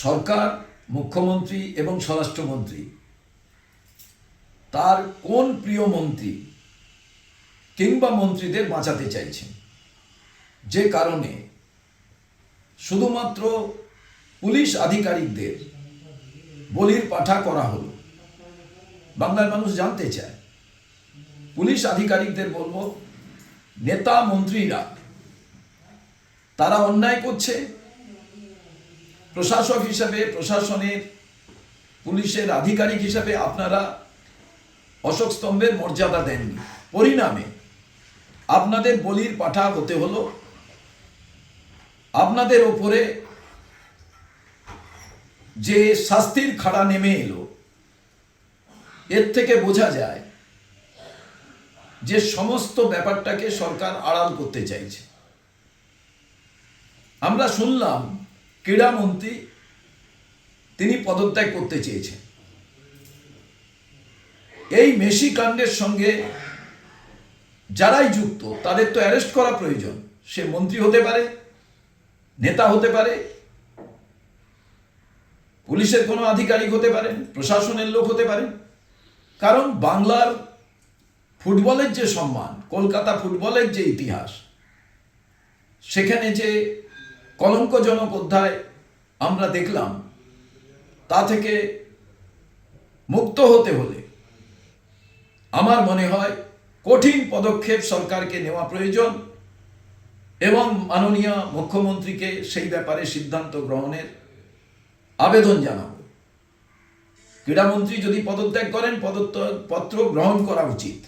সরকার, মুখ্যমন্ত্রী এবং স্বরাষ্ট্রমন্ত্রী তার কোন প্রিয় মন্ত্রী কিংবা মন্ত্রীদের বাঁচাতে চাইছেন, যে কারণে শুধুমাত্র পুলিশ আধিকারিকদের বলির পাঠা করা হলো। বাংলার মানুষ জানতে চায়। পুলিশ আধিকারিকদের বলবো, নেতা মন্ত্রীরা তারা অন্যায় করছে, প্রশাসক হিসাবে, প্রশাসনের পুলিশের আধিকারিক হিসাবে আপনারা অশোক স্তম্ভের মর্যাদা দেননি। পরিণামে আপনাদের বলির পাঠা হতে হলো। আপনাদের ওপরে যে শাস্তির খাড়া নেমে এলো, এর থেকে বোঝা যায় যে সমস্ত ব্যাপারটাকে সরকার আড়াল করতে চাইছে। আমরা শুনলাম ক্রীড়ামন্ত্রী তিনি পদত্যাগ করতে চেয়েছেন। এই মেসি কাণ্ডের সঙ্গে যারাই যুক্ত তাদের তো অ্যারেস্ট করা প্রয়োজন। সে মন্ত্রী হতে পারে, নেতা হতে পারে, পুলিশের কোনো আধিকারিক হতে পারেন, প্রশাসনের লোক হতে পারেন। কারণ বাংলার ফুটবলের যে সম্মান, কলকাতা ফুটবলের যে ইতিহাস, সেখানে যে কলঙ্কজনক অধ্যায় আমরা দেখলাম, তা থেকে মুক্ত হতে হলে আমার মনে হয় কঠিন পদক্ষেপ সরকারকে নেওয়া প্রয়োজন এবং মাননীয় মুখ্যমন্ত্রীকে সেই ব্যাপারে সিদ্ধান্ত গ্রহণের আবেদন জানাব। ক্রীড়ামন্ত্রী যদি পদত্যাগ করেন, পদত্যাগপত্র গ্রহণ করা উচিত।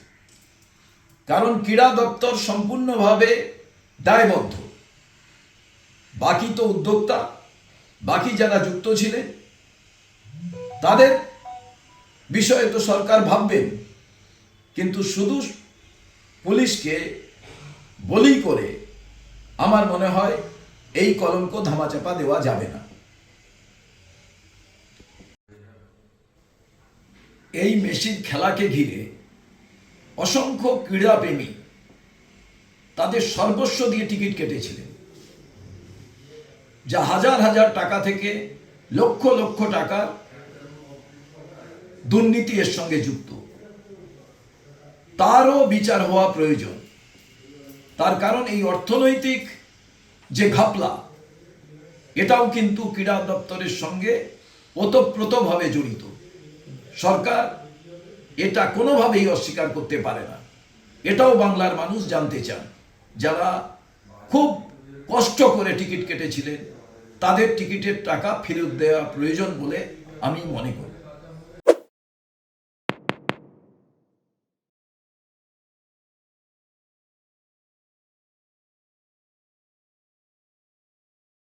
কারণ ক্রীড়া দপ্তর সম্পূর্ণভাবে দায়বদ্ধ। বাকি তো উদ্যোক্তা, বাকি যারা যুক্ত ছিলেন তাদের বিষয়ে তো সরকার ভাববেন, কিন্তু শুধু পুলিশকে বলি করে আমার মনে হয় এই কলঙ্ক ধামাচাপা দেওয়া যাবে না। এই মেসির খেলাকে ঘিরে অসংখ্য ক্রীড়াপ্রেমী তাদের সর্বস্ব দিয়ে টিকিট কেটেছিলেন, যা হাজার হাজার টাকা থেকে লক্ষ লক্ষ টাকা দুর্নীতি এর সঙ্গে যুক্ত। তারও বিচার হওয়া প্রয়োজন। তার কারণ এই অর্থনৈতিক যে ঘাপলা, এটাও কিন্তু ক্রীড়া দপ্তরের সঙ্গে ওতপ্রোতভাবে জড়িত। সরকার এটা কোনোভাবেই অস্বীকার করতে পারে না। এটাও বাংলার মানুষ জানতে চান। যারা খুব কষ্ট করে টিকিট কেটেছিলেন তাদের টিকিটের টাকা ফেরত দেওয়া প্রয়োজন বলে আমি মনে করি।